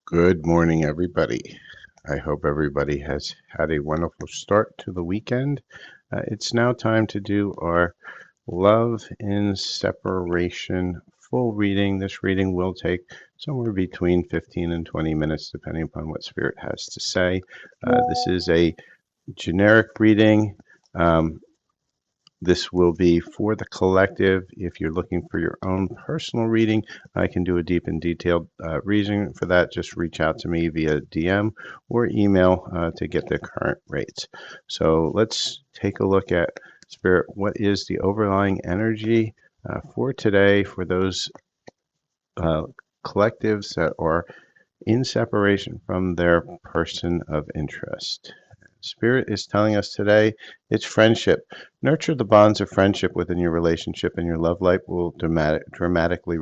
Good morning, everybody. I hope everybody has had a wonderful start to the weekend. It's now time to do our Love in Separation full reading. This reading will take somewhere between 15 and 20 minutes, depending upon what Spirit has to say. This is a generic reading. Um, this will be for the collective. If you're looking for your own personal reading, I can do a deep and detailed reason for that. Just reach out to me via DM or email to get the current rates. So let's take a look at Spirit. What is the overlying energy for today for those uh, collectives that are in separation from their person of interest? Spirit is telling us today it's friendship. Nurture the bonds of friendship within your relationship, and your love life will dramatically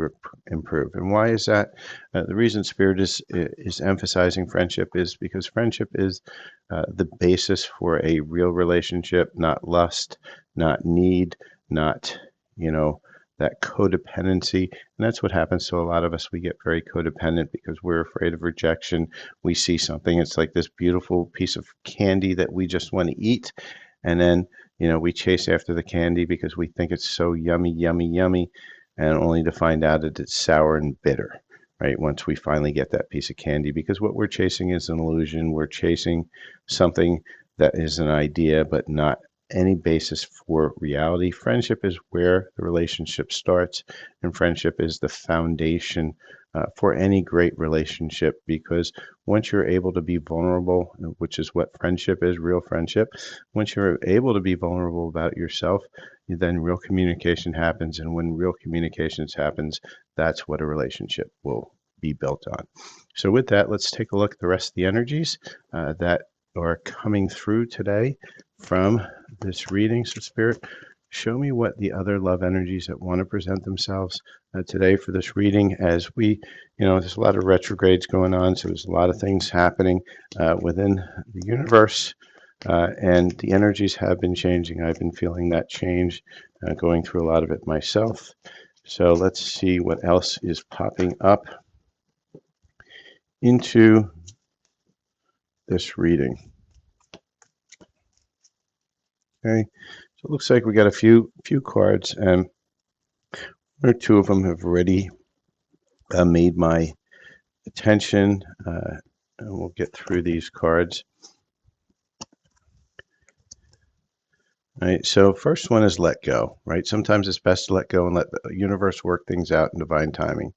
improve. And why is that? The reason Spirit is emphasizing friendship is because friendship is the basis for a real relationship, not lust, not need, not you know that codependency. And that's what happens to a lot of us. We get very codependent because we're afraid of rejection. We see something, it's like this beautiful piece of candy that we just want to eat. And then, we chase after the candy because we think it's so yummy, yummy, yummy, and only to find out that it's sour and bitter, right? Once we finally get that piece of candy, because what we're chasing is an illusion. We're chasing something that is an idea, but not any basis for reality. Friendship is where the relationship starts, and friendship is the foundation for any great relationship, because once you're able to be vulnerable, which is what friendship is, real friendship, once you're able to be vulnerable about yourself, then real communication happens. And when real communications happens, that's what a relationship will be built on. So with that, let's take a look at the rest of the energies that are coming through today from this reading. So Spirit, show me what the other love energies that want to present themselves today for this reading, as there's a lot of retrogrades going on, so there's a lot of things happening within the universe, and the energies have been changing. I've been feeling that change, going through a lot of it myself. So let's see what else is popping up into this reading. Okay, so it looks like we got a few cards, and one or two of them have already made my attention, and we'll get through these cards. Right, so first one is let go, right? Sometimes it's best to let go and let the universe work things out in divine timing.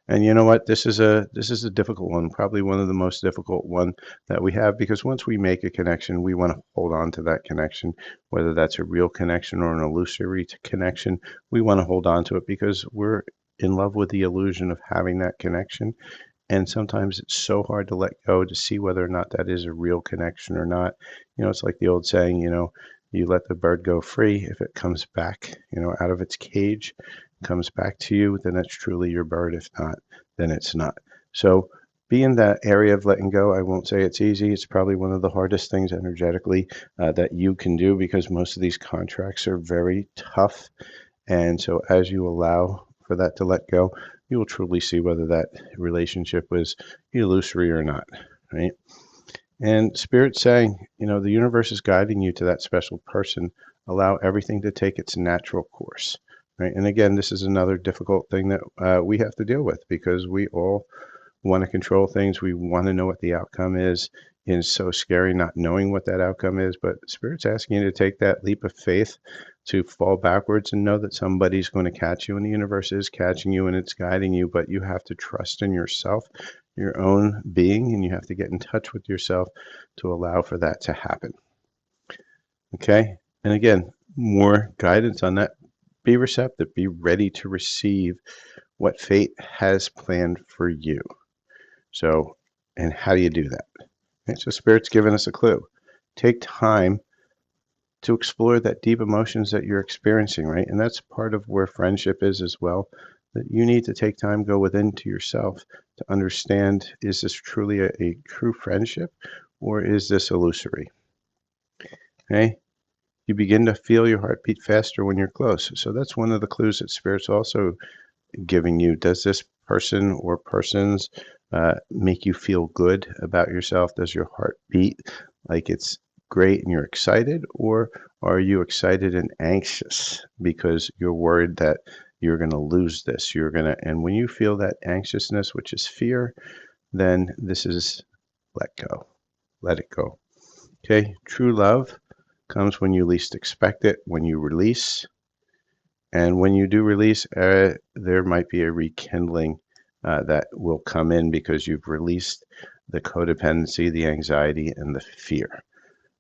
And you know what? This is a difficult one, probably one of the most difficult one that we have, because once we make a connection, we want to hold on to that connection, whether that's a real connection or an illusory connection. We want to hold on to it because we're in love with the illusion of having that connection. And sometimes it's so hard to let go, to see whether or not that is a real connection or not. It's like the old saying, you let the bird go free. If it comes back, out of its cage, comes back to you, then it's truly your bird. If not, then it's not. So be in that area of letting go. I won't say it's easy. It's probably one of the hardest things energetically that you can do, because most of these contracts are very tough. And so as you allow for that to let go, you will truly see whether that relationship was illusory or not, right? And Spirit's saying, the universe is guiding you to that special person. Allow everything to take its natural course, right? And again, this is another difficult thing that we have to deal with, because we all want to control things. We want to know what the outcome is. And it's so scary not knowing what that outcome is. But Spirit's asking you to take that leap of faith, to fall backwards and know that somebody's going to catch you, and the universe is catching you and it's guiding you. But you have to trust in yourself, your own being, and you have to get in touch with yourself to allow for that to happen. Okay? And again, more guidance on that. Be receptive, be ready to receive what fate has planned for you. So, and how do you do that? Okay, so Spirit's given us a clue. Take time to explore that deep emotions that you're experiencing, right? And that's part of where friendship is as well. That you need to take time, go within to yourself to understand, is this truly a true friendship, or is this illusory? Okay? You begin to feel your heart beat faster when you're close. So that's one of the clues that Spirit's also giving you. Does this person or persons make you feel good about yourself? Does your heart beat like it's great and you're excited, or are you excited and anxious because you're worried that you're going to lose this? And when you feel that anxiousness, which is fear, then this is let go. Let it go. Okay. True love comes when you least expect it, when you release. And when you do release, there might be a rekindling that will come in because you've released the codependency, the anxiety, and the fear.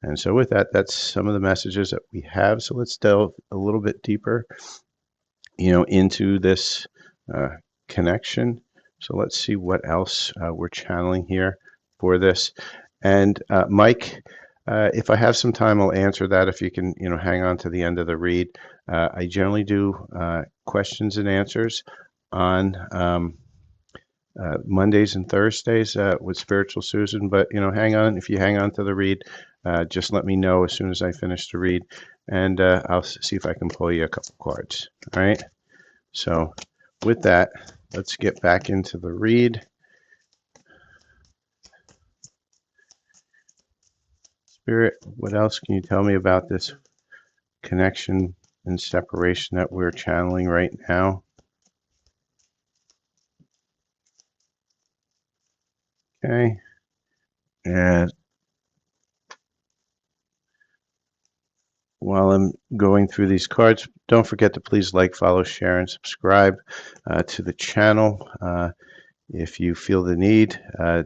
And so with that, that's some of the messages that we have. So let's delve a little bit deeper, into this uh, connection. So let's see what else we're channeling here for this. And Mike, if I have some time, I'll answer that. If you can, hang on to the end of the read. I generally do questions and answers on Mondays and Thursdays with Spiritual Susan. But hang on. If you hang on to the read, just let me know as soon as I finish the read, and I'll see if I can pull you a couple cards. All right. So with that, let's get back into the read. Spirit, what else can you tell me about this connection and separation that we're channeling right now? Okay. And while I'm going through these cards, don't forget to please like, follow, share, and subscribe to the channel. If you feel the need,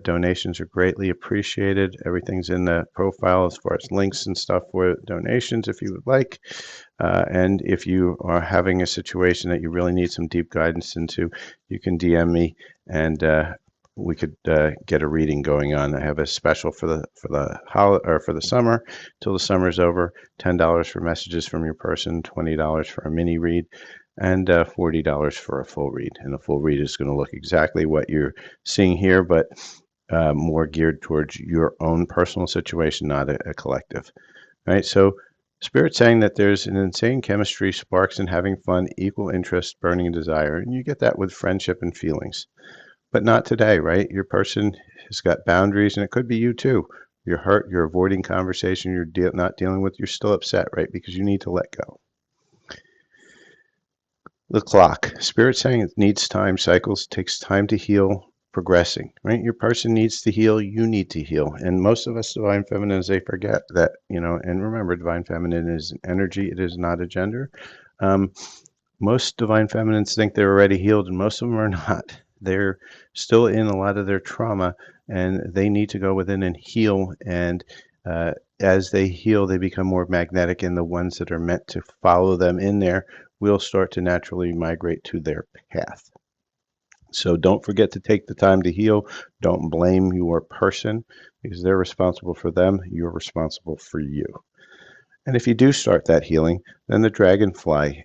donations are greatly appreciated. Everything's in the profile as far as links and stuff for donations if you would like. And if you are having a situation that you really need some deep guidance into, you can DM me and we could get a reading going on. I have a special for the summer till the summer's over. $10 for messages from your person, $20 for a mini read, and $40 for a full read. And a full read is going to look exactly what you're seeing here, but more geared towards your own personal situation, not a collective. All right. So Spirit saying that there's an insane chemistry, sparks, and having fun, equal interest, burning desire, and you get that with friendship and feelings. But not today, right? Your person has got boundaries, and it could be you too. You're hurt, you're avoiding conversation, you're not dealing with, you're still upset, right? Because you need to let go. The clock. Spirit saying it needs time, cycles, takes time to heal, progressing, right? Your person needs to heal, you need to heal. And most of us divine feminines, they forget that, and remember, divine feminine is an energy, it is not a gender. Most divine feminines think they're already healed, and most of them are not. They're still in a lot of their trauma, and they need to go within and heal. And as they heal, they become more magnetic, and the ones that are meant to follow them in there will start to naturally migrate to their path. So don't forget to take the time to heal. Don't blame your person because they're responsible for them. You're responsible for you. And if you do start that healing, then the dragonfly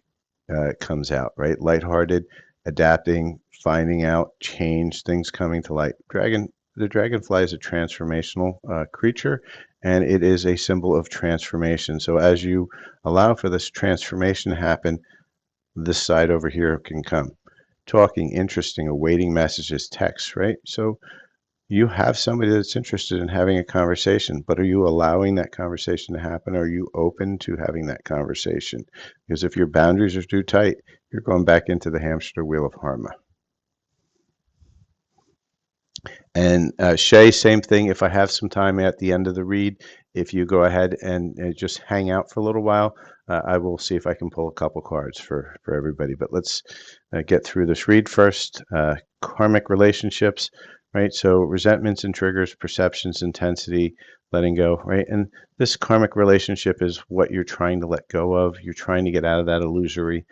comes out, right? Lighthearted, adapting, finding out, change, things coming to light. The dragonfly is a transformational creature, and it is a symbol of transformation. So as you allow for this transformation to happen, this side over here can come. Talking, interesting, awaiting messages, texts, right? So you have somebody that's interested in having a conversation, but are you allowing that conversation to happen? Are you open to having that conversation? Because if your boundaries are too tight, you're going back into the hamster wheel of karma. And Shay, same thing. If I have some time at the end of the read, if you go ahead and just hang out for a little while, I will see if I can pull a couple cards for everybody. But let's get through this read first. Karmic relationships, right? So resentments and triggers, perceptions, intensity, letting go, right? And this karmic relationship is what you're trying to let go of. You're trying to get out of that illusory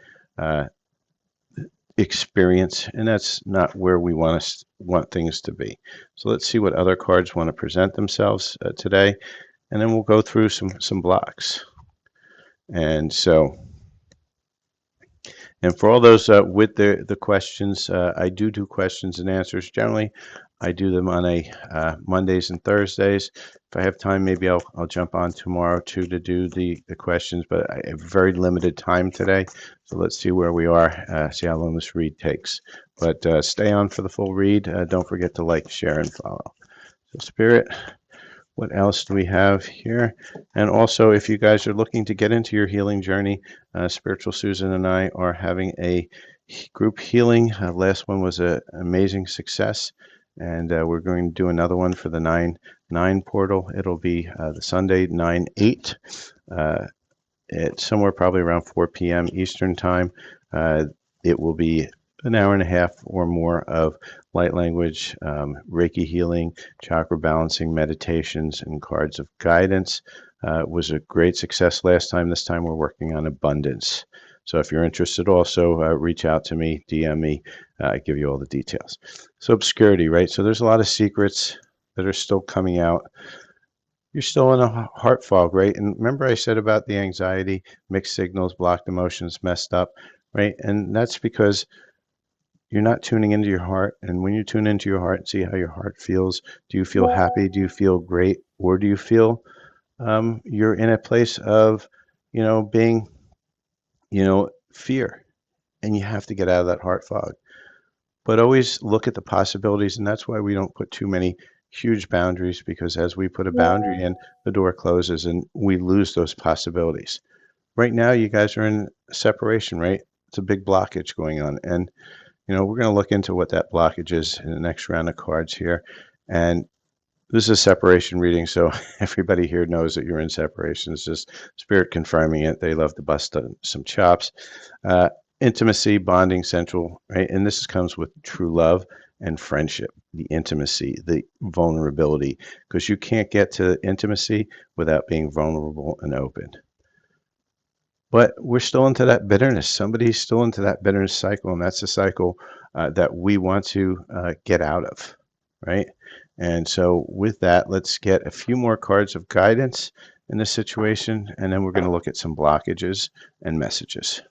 experience, and that's not where we want things to be. So let's see what other cards want to present themselves today, and then we'll go through some blocks. And so And for all those with the questions, I do questions and answers. Generally, I do them on a Mondays and Thursdays. If I have time, maybe I'll jump on tomorrow too to do the questions, but I have very limited time today. So let's see where we are, see how long this read takes. But stay on for the full read. Don't forget to like, share, and follow. So Spirit, what else do we have here? And also, if you guys are looking to get into your healing journey, Spiritual Susan and I are having a group healing. Last one was an amazing success, and we're going to do another one for the 9/9 portal. It'll be the Sunday 9/8. It's somewhere probably around 4 p.m. Eastern time. It will be an hour and a half or more of light language, Reiki healing, chakra balancing, meditations, and cards of guidance. It was a great success last time. This time we're working on abundance. So if you're interested, also reach out to me, DM me, give you all the details. So obscurity, right? So there's a lot of secrets that are still coming out. You're still in a heart fog, right? And remember I said about the anxiety, mixed signals, blocked emotions, messed up, right? And that's because you're not tuning into your heart. And when you tune into your heart and see how your heart feels, do you feel happy? Do you feel great? Or do you feel you're in a place of, being, fear? And you have to get out of that heart fog. But always look at the possibilities. And that's why we don't put too many huge boundaries, because as we put a boundary in, the door closes and we lose those possibilities. Right now, you guys are in separation, right? It's a big blockage going on. And, we're going to look into what that blockage is in the next round of cards here. And this is a separation reading, so everybody here knows that you're in separation. It's just spirit confirming it. They love to bust some chops. Intimacy, bonding, central, right? And this comes with true love and friendship, the intimacy, the vulnerability, because you can't get to intimacy without being vulnerable and open. But we're still into that bitterness. Somebody's still into that bitterness cycle, and that's a cycle that we want to get out of, right? And so with that, let's get a few more cards of guidance in this situation, and then we're going to look at some blockages and messages.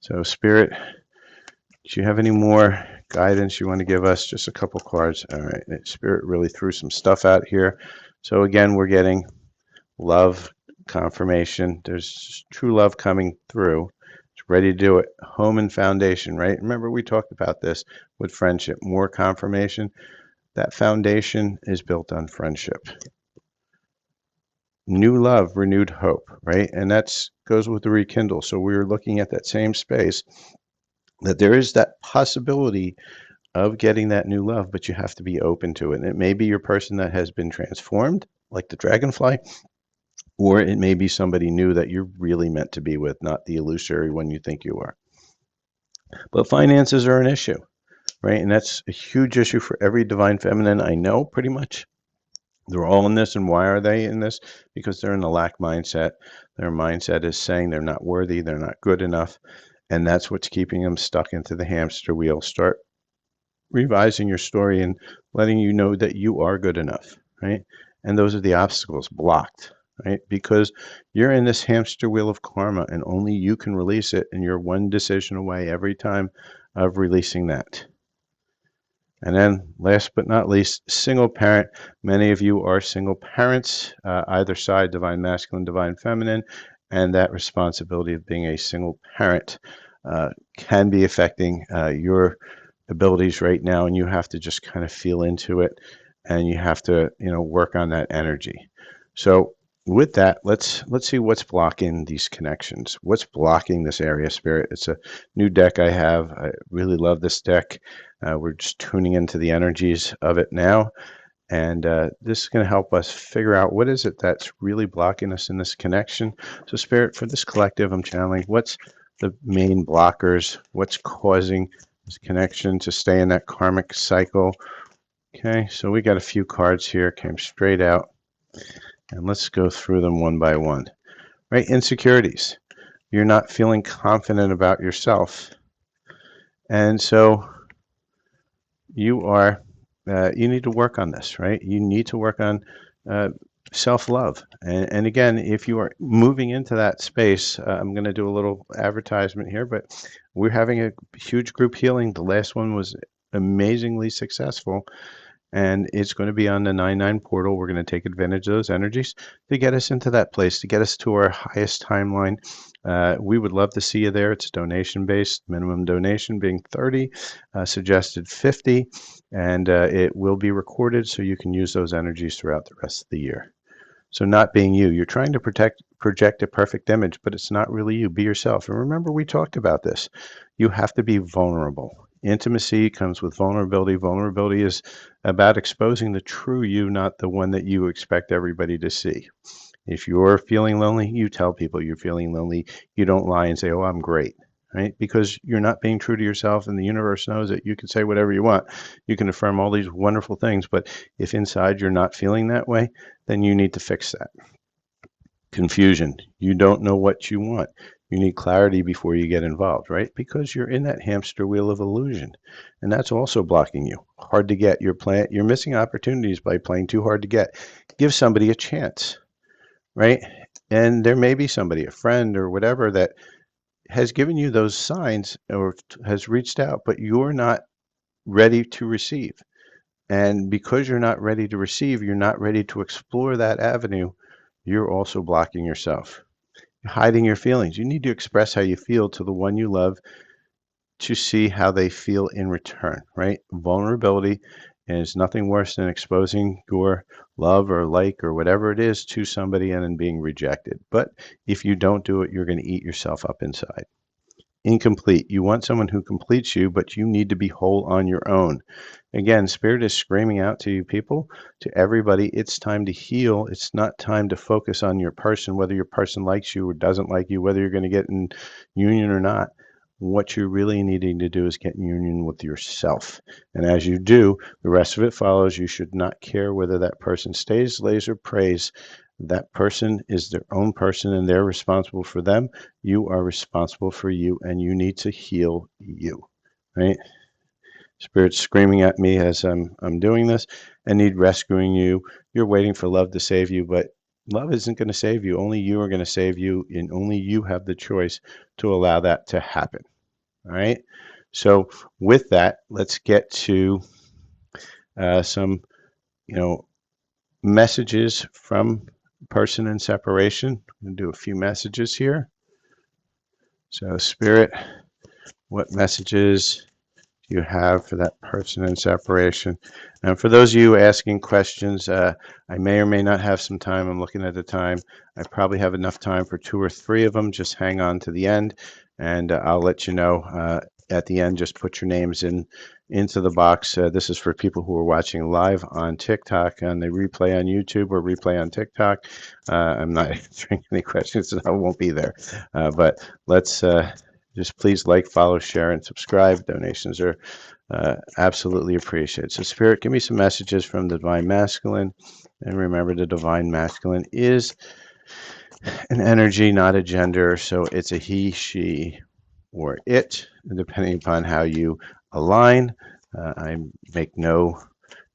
So Spirit, do you have any more guidance you want to give us? Just a couple cards. All right. Spirit really threw some stuff out here. So again, we're getting love, confirmation. There's true love coming through. It's ready to do it. Home and foundation, right? Remember, we talked about this with friendship. More confirmation. That foundation is built on friendship. New love, renewed hope, right? And that goes with the rekindle. So we're looking at that same space, that there is that possibility of getting that new love, but you have to be open to it. And it may be your person that has been transformed, like the dragonfly, or it may be somebody new that you're really meant to be with, not the illusory one you think you are. But finances are an issue, right? And that's a huge issue for every divine feminine I know, pretty much. They're all in this. And why are they in this? Because they're in a lack mindset. Their mindset is saying they're not worthy, they're not good enough. And that's what's keeping them stuck into the hamster wheel. Start revising your story and letting you know that you are good enough, right? And those are the obstacles blocked, right? Because you're in this hamster wheel of karma and only you can release it. And you're one decision away every time of releasing that. And then last but not least, single parent. Many of you are single parents, either side, divine masculine, divine feminine, and that responsibility of being a single parent can be affecting your abilities right now, and you have to just kind of feel into it, and you have to, work on that energy. So with that, let's see what's blocking these connections. What's blocking this area, Spirit? It's a new deck I have. I really love this deck. We're just tuning into the energies of it now. And this is going to help us figure out what is it that's really blocking us in this connection. So Spirit, for this collective, I'm channeling what's the main blockers, what's causing this connection to stay in that karmic cycle. Okay, so we got a few cards here, came straight out. And let's go through them one by one. Right, insecurities. You're not feeling confident about yourself. And so you need to work on this, right? You need to work on self-love. And again, if you are moving into that space, I'm going to do a little advertisement here, but We're having a huge group healing. The last one was amazingly successful, and it's going to be on the 9/9 portal. We're going to take advantage of those energies to get us into that place, to get us to our highest timeline. We would love to see you there. It's donation based, minimum donation being 30, suggested 50, and it will be recorded so you can use those energies throughout the rest of the year. So not being you, you're trying to project a perfect image, but it's not really you. Be yourself. And remember, we talked about this. You have to be vulnerable. Intimacy comes with vulnerability. Vulnerability is about exposing the true you, not the one that you expect everybody to see. If you're feeling lonely, you tell people you're feeling lonely. You don't lie and say, "Oh, I'm great." Right? Because you're not being true to yourself, and the universe knows that you can say whatever you want. You can affirm all these wonderful things, but if inside you're not feeling that way, then you need to fix that. Confusion. You don't know what you want. You need clarity before you get involved, right? Because you're in that hamster wheel of illusion, and that's also blocking you. Hard to get. You're missing opportunities by playing too hard to get. Give somebody a chance, right? And there may be somebody, a friend or whatever, that has given you those signs or has reached out, but you're not ready to receive. And because you're not ready to receive, you're not ready to explore that avenue, you're also blocking yourself. You're hiding your feelings. You need to express how you feel to the one you love to see how they feel in return, right? Vulnerability is nothing worse than exposing your love or like or whatever it is to somebody and then being rejected. But if you don't do it, you're going to eat yourself up inside. Incomplete. You want someone who completes you, but you need to be whole on your own. Again, Spirit is screaming out to you people, to everybody, it's time to heal. It's not time to focus on your person, whether your person likes you or doesn't like you, whether you're going to get in union or not. What you're really needing to do is get in union with yourself. And as you do, the rest of it follows. You should not care whether that person stays, lays, or prays. That person is their own person and they're responsible for them. You are responsible for you and you need to heal you, right? Spirit's screaming at me as I'm doing this. I need rescuing you. You're waiting for love to save you, but love isn't going to save you. Only you are going to save you, and only you have the choice to allow that to happen. All right. So with that, let's get to some, messages from person in separation. I'm going to do a few messages here. So Spirit, what messages you have for that person in separation? And for those of you asking questions, I may or may not have some time. I'm looking at the time. I probably have enough time for 2 or 3 of them. Just hang on to the end, and I'll let you know at the end. Just put your names into the box. This is for people who are watching live on TikTok, on the replay on YouTube or replay on TikTok. I'm not answering any questions, and I won't be there. But let's just please like, follow, share, and subscribe. Donations are absolutely appreciated. So, Spirit, give me some messages from the Divine Masculine. And remember, the Divine Masculine is an energy, not a gender. So it's a he, she, or it, depending upon how you align. I make no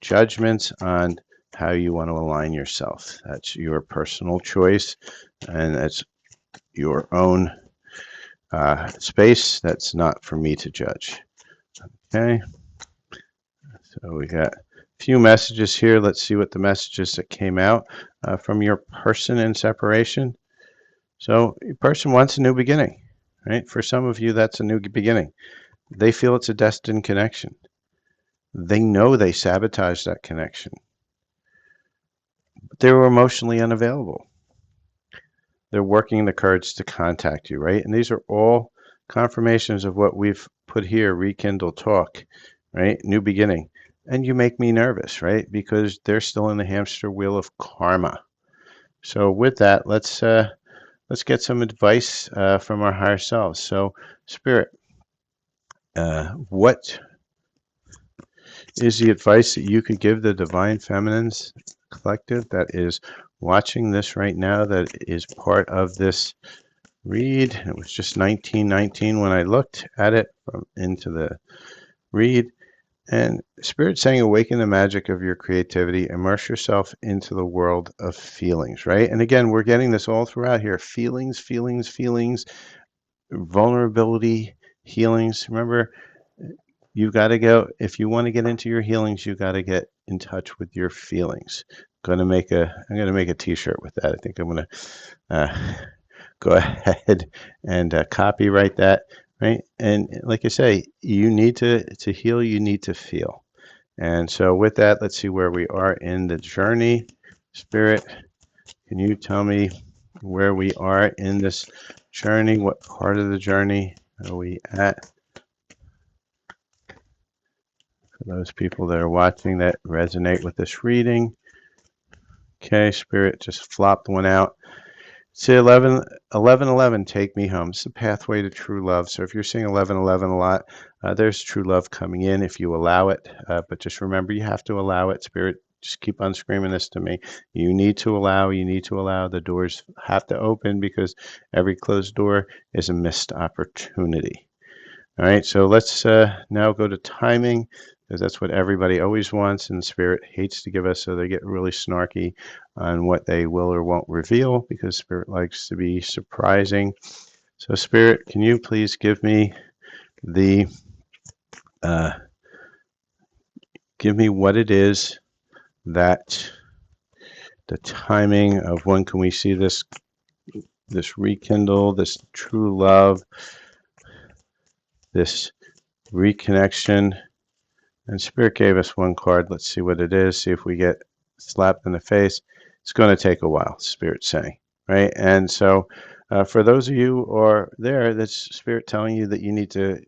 judgments on how you want to align yourself. That's your personal choice, and that's your own space. That's not for me to judge. Okay, so we got a few messages here. Let's see what the messages that came out from your person in separation. So your person wants a new beginning, right? For some of you, that's a new beginning. They feel it's a destined connection. They know they sabotaged that connection, but they were emotionally unavailable. They're working the courage to contact you, right? And these are all confirmations of what we've put here: rekindle, talk, right? New beginning. And you make me nervous, right? Because they're still in the hamster wheel of karma. So with that, let's get some advice from our higher selves. So, Spirit, what is the advice that you could give the Divine Feminines Collective that is watching this right now, that is part of this read? It was just 1919 when I looked at it into the read. And Spirit saying, awaken the magic of your creativity, immerse yourself into the world of feelings, right? And again, we're getting this all throughout here: feelings, feelings, feelings, vulnerability, healings. Remember, you got to go, if you want to get into your healings, you got to get in touch with your feelings. I'm going to make a t-shirt with that. I think I'm going to go ahead and copyright that, right? And like I say, you need to heal, you need to feel. And so with that, let's see where we are in the journey. Spirit, can you tell me where we are in this journey? What part of the journey are we at? For those people that are watching that resonate with this reading. Okay, Spirit just flopped one out. See 11, 11, 11, take me home. It's the pathway to true love. So if you're seeing 11, 11 a lot, there's true love coming in if you allow it. But just remember, you have to allow it. Spirit, just keep on screaming this to me. You need to allow, you need to allow. The doors have to open because every closed door is a missed opportunity. All right, so let's now go to timing because that's what everybody always wants and Spirit hates to give us, so they get really snarky on what they will or won't reveal because Spirit likes to be surprising. So Spirit, can you please give me the give me what it is that the timing of when can we see this rekindle, this true love, this reconnection. And Spirit gave us one card. Let's see what it is. See if we get slapped in the face. It's going to take a while, Spirit's saying, right? And so for those of you who are there, that's Spirit telling you that you need to,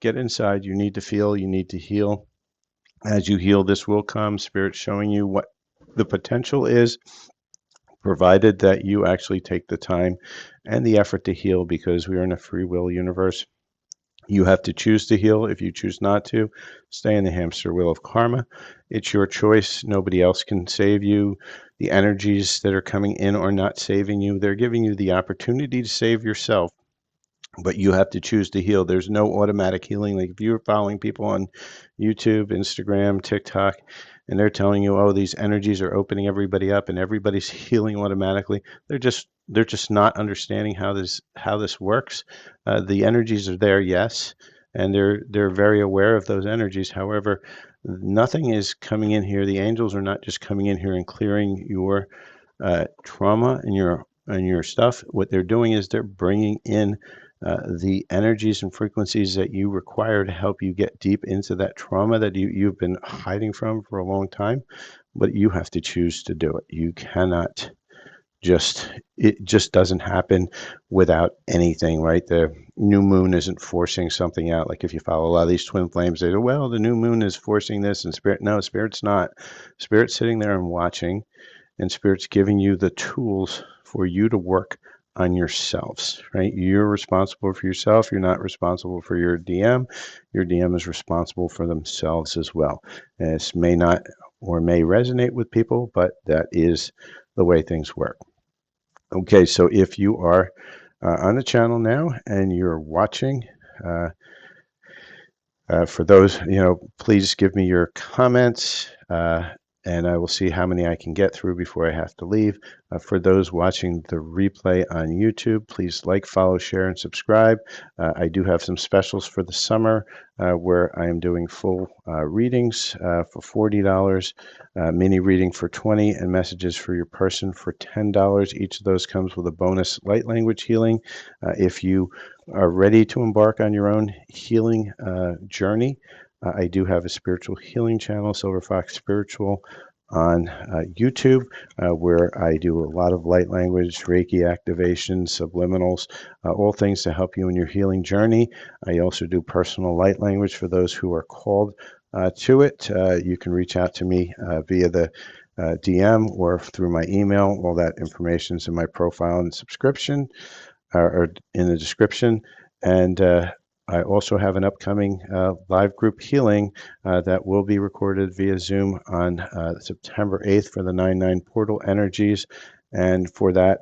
get inside. You need to feel. You need to heal. As you heal, this will come. Spirit showing you what the potential is, provided that you actually take the time and the effort to heal, because we are in a free will universe. You have to choose to heal. If you choose not to, stay in the hamster wheel of karma. It's your choice. Nobody else can save you. The energies that are coming in are not saving you. They're giving you the opportunity to save yourself, but you have to choose to heal. There's no automatic healing. Like if you're following people on YouTube, Instagram, TikTok, and they're telling you, oh, these energies are opening everybody up and everybody's healing automatically, they're just not understanding how this works. The energies are there, yes, and they're very aware of those energies. However, nothing is coming in here. The angels are not just coming in here and clearing your trauma and your stuff. What they're doing is they're bringing in the energies and frequencies that you require to help you get deep into that trauma that you've been hiding from for a long time. But you have to choose to do it. You cannot it just doesn't happen without anything, right? The new moon isn't forcing something out. Like if you follow a lot of these twin flames, they say, well, the new moon is forcing this, and Spirit, no, Spirit's not. Spirit's sitting there and watching, and Spirit's giving you the tools for you to work on yourselves, right? You're responsible for yourself. You're not responsible for your DM. Your DM is responsible for themselves as well. And this may not or may resonate with people, but that is the way things work. Okay, so if you are on the channel now and you're watching, for those, please give me your comments, and I will see how many I can get through before I have to leave. For those watching the replay on YouTube, please like, follow, share, and subscribe. I do have some specials for the summer where I am doing full readings for $40, mini reading for $20, and messages for your person for $10. Each of those comes with a bonus light language healing. If you are ready to embark on your own healing journey, I do have a spiritual healing channel, Silver Fox Spiritual, on YouTube, where I do a lot of light language, Reiki activations, subliminals, all things to help you in your healing journey. I also do personal light language for those who are called to it. You can reach out to me via the DM or through my email. All that information is in my profile and subscription, or in the description. And I also have an upcoming live group healing that will be recorded via Zoom on September 8th for the 9/9 portal energies. And for that,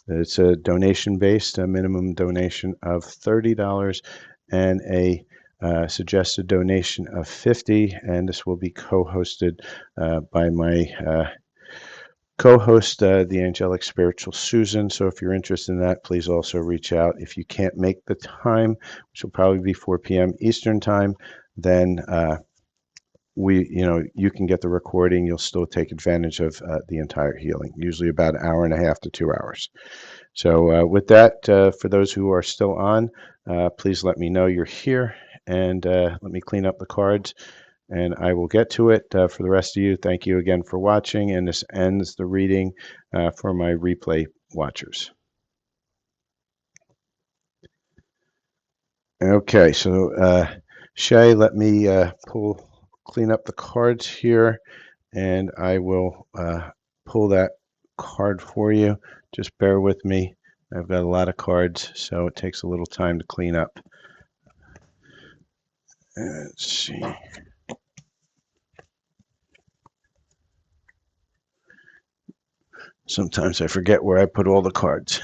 it's a donation-based, a minimum donation of $30 and a suggested donation of $50. And this will be co-hosted by my co-host the Angelic Spiritual Susan. So if you're interested in that, please also reach out. If you can't make the time, which will probably be 4 p.m. Eastern time, then you can get the recording. You'll still take advantage of the entire healing, usually about an hour and a half to 2 hours. So with that, for those who are still on, please let me know you're here, and let me clean up the cards, and I will get to it. For the rest of you, thank you again for watching, and this ends the reading for my replay watchers. Okay, so Shay, let me clean up the cards here, and I will pull that card for you. Just bear with me. I've got a lot of cards, so it takes a little time to clean up. Let's see. Sometimes I forget where I put all the cards.